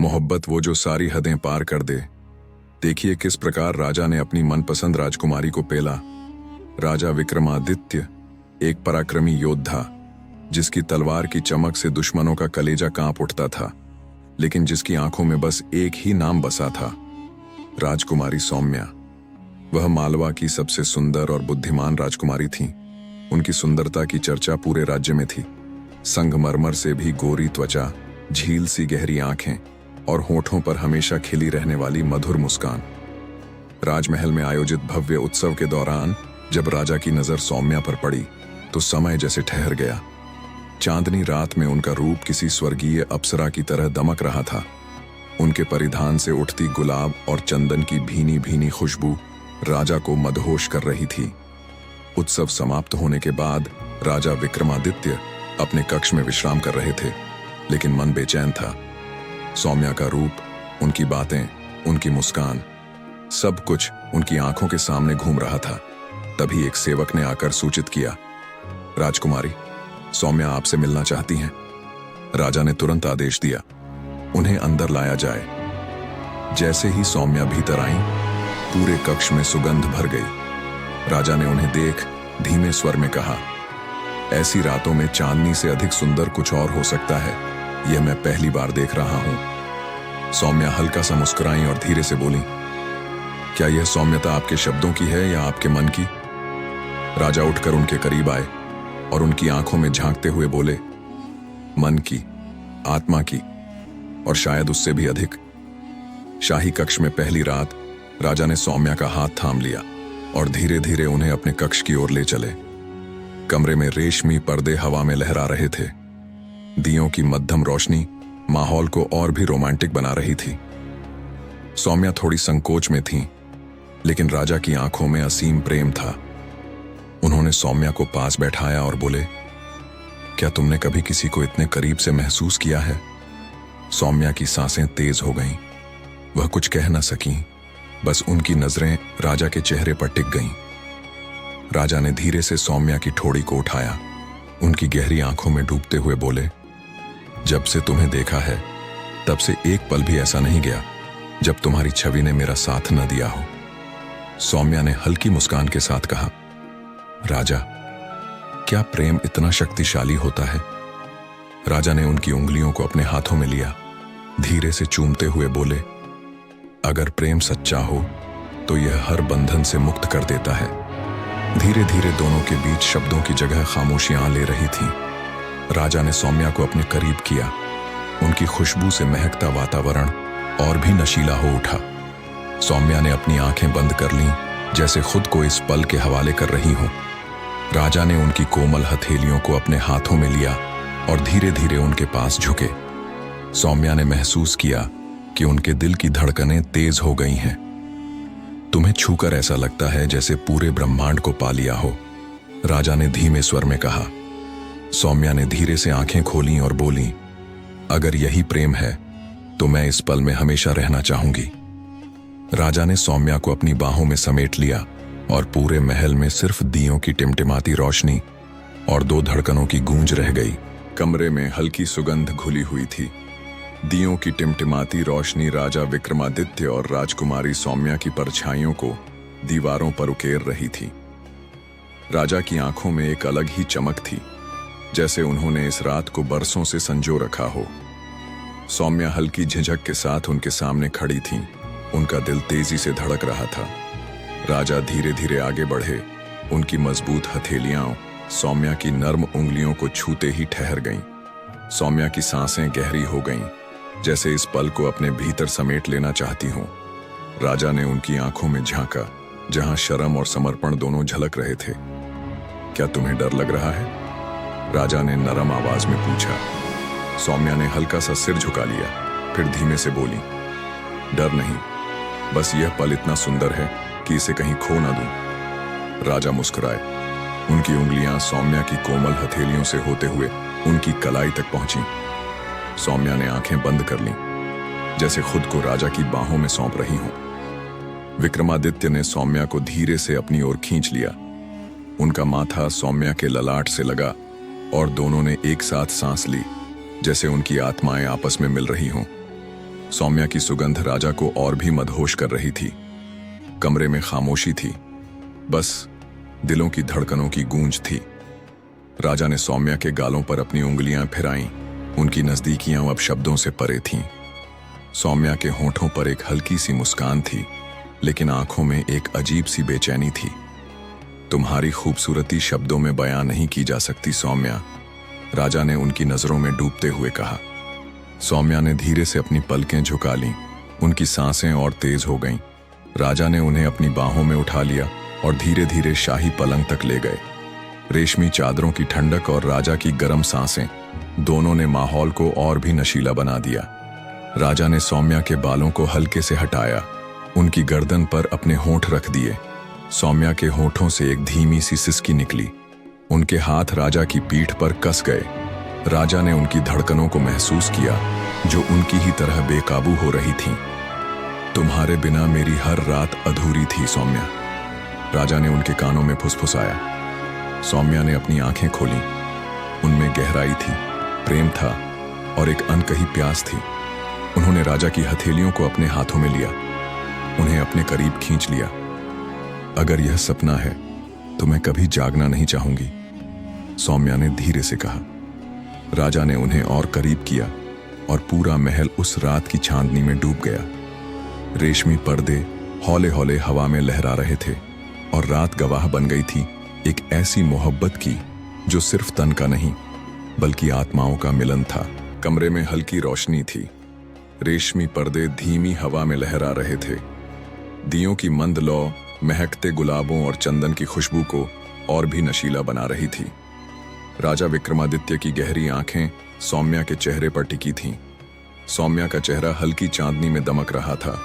मोहब्बत वो जो सारी हदें पार कर दे। देखिए किस प्रकार राजा ने अपनी मनपसंद राजकुमारी को पेला। राजा विक्रमादित्य एक पराक्रमी योद्धा, जिसकी तलवार की चमक से दुश्मनों का कलेजा कांप उठता था, लेकिन जिसकी आंखों में बस एक ही नाम बसा था, राजकुमारी सौम्या। वह मालवा की सबसे सुंदर और बुद्धिमान राजकुमारी थी। उनकी सुंदरता की चर्चा पूरे राज्य में थी। संगमरमर से भी गोरी त्वचा, झील सी गहरी आंखें और होठों पर हमेशा खिली रहने वाली मधुर मुस्कान। राजमहल में आयोजित भव्य उत्सव के दौरान जब राजा की नजर सौम्या पर पड़ी तो समय जैसे ठहर गया। चांदनी रात में उनका रूप किसी स्वर्गीय अप्सरा की तरह दमक रहा था। उनके परिधान से उठती गुलाब और चंदन की भीनी भीनी खुशबू राजा को मदहोश कर रही थी। उत्सव समाप्त होने के बाद राजा विक्रमादित्य अपने कक्ष में विश्राम कर रहे थे, लेकिन मन बेचैन था। सौम्या का रूप, उनकी बातें, उनकी मुस्कान, सब कुछ उनकी आंखों के सामने घूम रहा था। तभी एक सेवक ने आकर सूचित किया, राजकुमारी, सौम्या आपसे मिलना चाहती हैं। राजा ने तुरंत आदेश दिया, उन्हें अंदर लाया जाए। जैसे ही सौम्या भीतर आईं, पूरे कक्ष में सुगंध भर गई। राजा ने उन्हें देख धीमे स्वर में कहा, ऐसी रातों में चांदनी से अधिक सुंदर कुछ और हो सकता है, यह मैं पहली बार देख रहा हूं। सौम्या हल्का सा मुस्कुराई और धीरे से बोली, क्या यह सौम्यता आपके शब्दों की है या आपके मन की? राजा उठकर उनके करीब आए और उनकी आंखों में झांकते हुए बोले, मन की, आत्मा की, और शायद उससे भी अधिक। शाही कक्ष में पहली रात राजा ने सौम्या का हाथ थाम लिया और धीरे धीरे उन्हें अपने कक्ष की ओर ले चले। कमरे में रेशमी पर्दे हवा में लहरा रहे थे। दियों की मध्यम रोशनी माहौल को और भी रोमांटिक बना रही थी। सौम्या थोड़ी संकोच में थी, लेकिन राजा की आंखों में असीम प्रेम था। उन्होंने सौम्या को पास बैठाया और बोले, क्या तुमने कभी किसी को इतने करीब से महसूस किया है? सौम्या की सांसें तेज हो गईं। वह कुछ कह न सकी, बस उनकी नजरें राजा के चेहरे पर टिक गईं। राजा ने धीरे से सौम्या की ठोड़ी को उठाया, उनकी गहरी आंखों में डूबते हुए बोले, जब से तुम्हें देखा है तब से एक पल भी ऐसा नहीं गया जब तुम्हारी छवि ने मेरा साथ न दिया हो। सौम्या ने हल्की मुस्कान के साथ कहा, राजा, क्या प्रेम इतना शक्तिशाली होता है? राजा ने उनकी उंगलियों को अपने हाथों में लिया, धीरे से चूमते हुए बोले, अगर प्रेम सच्चा हो तो यह हर बंधन से मुक्त कर देता है। धीरे धीरे दोनों के बीच शब्दों की जगह खामोशियां ले रही थीं। राजा ने सौम्या को अपने करीब किया। उनकी खुशबू से महकता वातावरण और भी नशीला हो उठा। सौम्या ने अपनी आंखें बंद कर लीं, जैसे खुद को इस पल के हवाले कर रही हो। राजा ने उनकी कोमल हथेलियों को अपने हाथों में लिया और धीरे धीरे उनके पास झुके। सौम्या ने महसूस किया कि उनके दिल की धड़कनें तेज हो गई हैं। तुम्हें छूकर ऐसा लगता है जैसे पूरे ब्रह्मांड को पा लिया हो, राजा ने धीमे स्वर में कहा। सौम्या ने धीरे से आंखें खोलीं और बोली, अगर यही प्रेम है तो मैं इस पल में हमेशा रहना चाहूंगी। राजा ने सौम्या को अपनी बाहों में समेट लिया और पूरे महल में सिर्फ दियों की टिमटिमाती रोशनी और दो धड़कनों की गूंज रह गई। कमरे में हल्की सुगंध घुली हुई थी। दियों की टिमटिमाती रोशनी राजा विक्रमादित्य और राजकुमारी सौम्या की परछाइयों को दीवारों पर उकेर रही थी। राजा की आंखों में एक अलग ही चमक थी, जैसे उन्होंने इस रात को बरसों से संजो रखा हो। सौम्या हल्की झिझक के साथ उनके सामने खड़ी थीं। उनका दिल तेजी से धड़क रहा था। राजा धीरे धीरे आगे बढ़े। उनकी मजबूत हथेलियां सौम्या की नर्म उंगलियों को छूते ही ठहर गईं। सौम्या की सांसें गहरी हो गईं, जैसे इस पल को अपने भीतर समेट लेना चाहती हों। राजा ने उनकी आंखों में झांका, जहां शर्म और समर्पण दोनों झलक रहे थे। क्या तुम्हें डर लग रहा है? राजा ने नरम आवाज में पूछा। सौम्या ने हल्का सा सिर झुका लिया, फिर धीमे से बोली, डर नहीं, बस यह पल इतना सुंदर है कि इसे कहीं खो ना दूं। राजा मुस्कुराए। उनकी उंगलियां सौम्या की कोमल हथेलियों से होते हुए उनकी कलाई तक पहुंची। सौम्या ने आंखें बंद कर लीं, जैसे खुद को राजा की बाहों में सौंप रही हों। विक्रमादित्य ने सौम्या को धीरे से अपनी ओर खींच लिया। उनका माथा सौम्या के ललाट से लगा और दोनों ने एक साथ सांस ली, जैसे उनकी आत्माएं आपस में मिल रही हों। सौम्या की सुगंध राजा को और भी मदहोश कर रही थी। कमरे में खामोशी थी, बस दिलों की धड़कनों की गूंज थी। राजा ने सौम्या के गालों पर अपनी उंगलियां फिराईं। उनकी नजदीकियां अब शब्दों से परे थीं। सौम्या के होठों पर एक हल्की सी मुस्कान थी, लेकिन आंखों में एक अजीब सी बेचैनी थी। तुम्हारी खूबसूरती शब्दों में बयां नहीं की जा सकती सौम्या, राजा ने उनकी नजरों में डूबते हुए कहा। सौम्या ने धीरे से अपनी पलकें झुका लीं। उनकी सांसें और तेज हो गईं। राजा ने उन्हें अपनी बाहों में उठा लिया और धीरे धीरे शाही पलंग तक ले गए। रेशमी चादरों की ठंडक और राजा की गर्म सांसें दोनों ने माहौल को और भी नशीला बना दिया। राजा ने सौम्या के बालों को हल्के से हटाया, उनकी गर्दन पर अपने होंठ रख दिए। सौम्या के होठों से एक धीमी सी सिसकी निकली। उनके हाथ राजा की पीठ पर कस गए। राजा ने उनकी धड़कनों को महसूस किया, जो उनकी ही तरह बेकाबू हो रही थीं। तुम्हारे बिना मेरी हर रात अधूरी थी सौम्या, राजा ने उनके कानों में फुसफुसाया। सौम्या ने अपनी आंखें खोलीं। उनमें गहराई थी, प्रेम था और एक अनकही प्यास थी। उन्होंने राजा की हथेलियों को अपने हाथों में लिया, उन्हें अपने करीब खींच लिया। अगर यह सपना है तो मैं कभी जागना नहीं चाहूंगी, सौम्या ने धीरे से कहा। राजा ने उन्हें और करीब किया और पूरा महल उस रात की चांदनी में डूब गया। रेशमी पर्दे हौले हौले हवा में लहरा रहे थे और रात गवाह बन गई थी एक ऐसी मोहब्बत की जो सिर्फ तन का नहीं बल्कि आत्माओं का मिलन था। कमरे में हल्की रोशनी थी। रेशमी पर्दे धीमी हवा में लहरा रहे थे। दियों की मंद लौ महकते गुलाबों और चंदन की खुशबू को और भी नशीला बना रही थी। राजा विक्रमादित्य की गहरी आंखें सौम्या के चेहरे पर टिकी थीं। सौम्या का चेहरा हल्की चांदनी में दमक रहा था।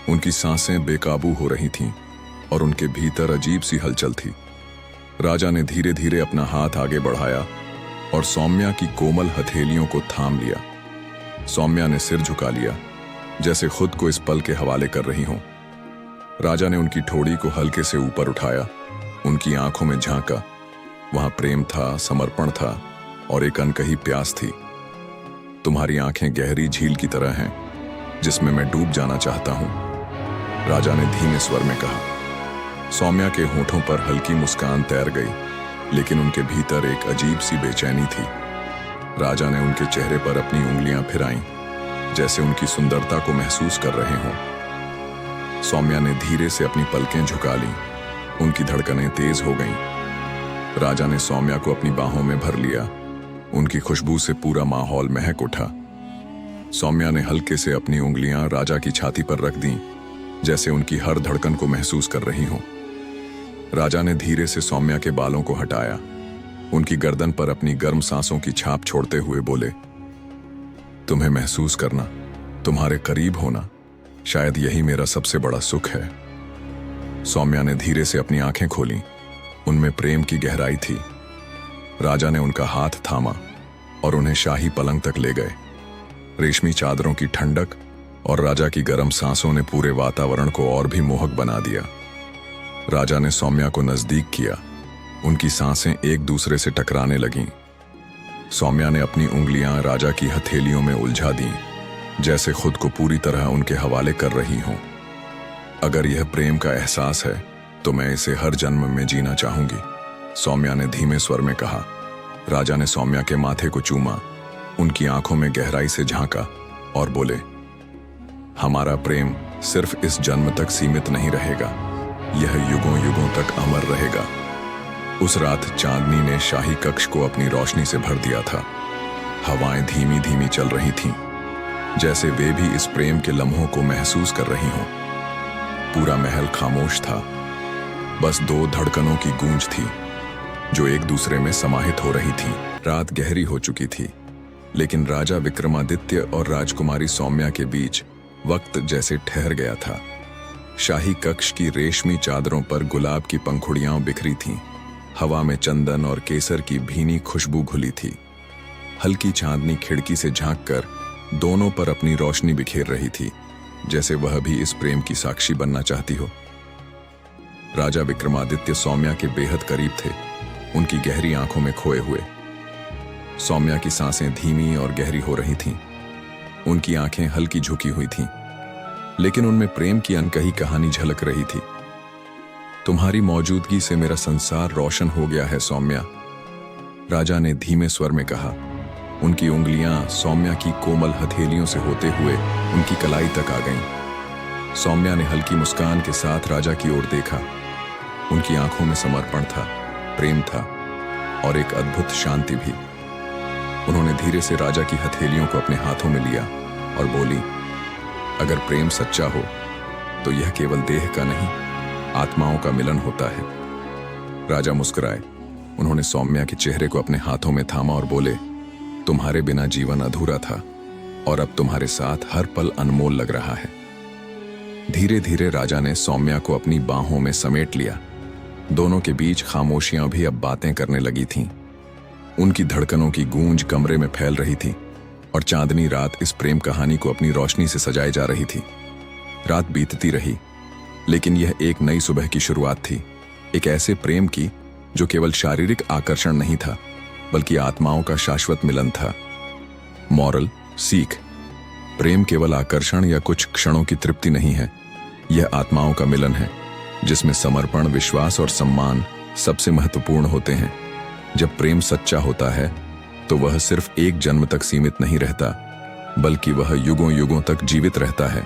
उनकी सांसें बेकाबू हो रही थीं और उनके भीतर अजीब सी हलचल थी। राजा ने धीरे धीरे अपना हाथ आगे बढ़ाया और सौम्या की कोमल हथेलियों को थाम लिया। सौम्या ने सिर झुका लिया, जैसे खुद को इस पल के हवाले कर रही हों। राजा ने उनकी ठोड़ी को हल्के से ऊपर उठाया, उनकी आंखों में झांका। वहां प्रेम था, समर्पण था और एक अनकही प्यास थी। तुम्हारी आंखें गहरी झील की तरह हैं, जिसमें मैं डूब जाना चाहता हूं, राजा ने धीमे स्वर में कहा। सौम्या के होठों पर हल्की मुस्कान तैर गई, लेकिन उनके भीतर एक अजीब सी बेचैनी थी। राजा ने उनके चेहरे पर अपनी उंगलियां फिराईं, जैसे उनकी सुंदरता को महसूस कर रहे हों। सौम्या ने धीरे से अपनी पलकें झुका लीं। उनकी धड़कनें तेज हो गईं। राजा ने सौम्या को अपनी बाहों में भर लिया। उनकी खुशबू से पूरा माहौल महक उठा। सौम्या ने हल्के से अपनी उंगलियां राजा की छाती पर रख दीं, जैसे उनकी हर धड़कन को महसूस कर रही हों। राजा ने धीरे से सौम्या के बालों को हटाया। उनकी गर्दन पर अपनी गर्म सांसों की छाप छोड़ते हुए बोले, तुम्हें महसूस करना, तुम्हारे करीब होना, शायद यही मेरा सबसे बड़ा सुख है। सौम्या ने धीरे से अपनी आंखें खोलीं। उनमें प्रेम की गहराई थी। राजा ने उनका हाथ थामा और उन्हें शाही पलंग तक ले गए। रेशमी चादरों की ठंडक और राजा की गर्म सांसों ने पूरे वातावरण को और भी मोहक बना दिया। राजा ने सौम्या को नजदीक किया। उनकी सांसें एक दूसरे से टकराने लगीं। सौम्या ने अपनी उंगलियां राजा की हथेलियों में उलझा दीं, जैसे खुद को पूरी तरह उनके हवाले कर रही हों। अगर यह प्रेम का एहसास है तो मैं इसे हर जन्म में जीना चाहूंगी, सौम्या ने धीमे स्वर में कहा। राजा ने सौम्या के माथे को चूमा, उनकी आंखों में गहराई से झांका और बोले, हमारा प्रेम सिर्फ इस जन्म तक सीमित नहीं रहेगा, यह युगों युगों तक अमर रहेगा। उस रात चांदनी ने शाही कक्ष को अपनी रोशनी से भर दिया था। हवाएं धीमी धीमी चल रही थीं, जैसे वे भी इस प्रेम के लम्हों को महसूस कर रही हों। पूरा महल खामोश था, बस दो धड़कनों की गूंज थी जो एक दूसरे में समाहित हो रही थी। रात गहरी हो चुकी थी, लेकिन राजा विक्रमादित्य और राजकुमारी सौम्या के बीच वक्त जैसे ठहर गया था। शाही कक्ष की रेशमी चादरों पर गुलाब की पंखुड़ियां बिखरी थीं। हवा में चंदन और केसर की भीनी खुशबू घुली थी। हल्की चांदनी खिड़की से झांककर दोनों पर अपनी रोशनी बिखेर रही थी, जैसे वह भी इस प्रेम की साक्षी बनना चाहती हो। राजा विक्रमादित्य सौम्या के बेहद करीब थे, उनकी गहरी आंखों में खोए हुए। सौम्या की सांसें धीमी और गहरी हो रही थीं। उनकी आंखें हल्की झुकी हुई थीं, लेकिन उनमें प्रेम की अनकही कहानी झलक रही थी। तुम्हारी मौजूदगी से मेरा संसार रोशन हो गया है सौम्या, राजा ने धीमे स्वर में कहा। उनकी उंगलियां सौम्या की कोमल हथेलियों से होते हुए उनकी कलाई तक आ गईं। सौम्या ने हल्की मुस्कान के साथ राजा की ओर देखा। उनकी आंखों में समर्पण था, प्रेम था और एक अद्भुत शांति भी। उन्होंने धीरे से राजा की हथेलियों को अपने हाथों में लिया और बोली, अगर प्रेम सच्चा हो तो यह केवल देह का नहीं, आत्माओं का मिलन होता है। राजा मुस्कुराए। उन्होंने सौम्या के चेहरे को अपने हाथों में थामा और बोले, तुम्हारे बिना जीवन अधूरा था और अब तुम्हारे साथ हर पल अनमोल लग रहा है। धीरे धीरे राजा ने सौम्या को अपनी बाहों में समेट लिया। दोनों के बीच खामोशियां भी अब बातें करने लगी थीं। उनकी धड़कनों की गूंज कमरे में फैल रही थी और चांदनी रात इस प्रेम कहानी को अपनी रोशनी से सजाई जा रही थी। रात बीतती रही, लेकिन यह एक नई सुबह की शुरुआत थी, एक ऐसे प्रेम की जो केवल शारीरिक आकर्षण नहीं था बल्कि आत्माओं का शाश्वत मिलन था। मॉरल सीख, प्रेम केवल आकर्षण या कुछ क्षणों की तृप्ति नहीं है, यह आत्माओं का मिलन है जिसमें समर्पण, विश्वास और सम्मान सबसे महत्वपूर्ण होते हैं। जब प्रेम सच्चा होता है तो वह सिर्फ एक जन्म तक सीमित नहीं रहता, बल्कि वह युगों युगों तक जीवित रहता है।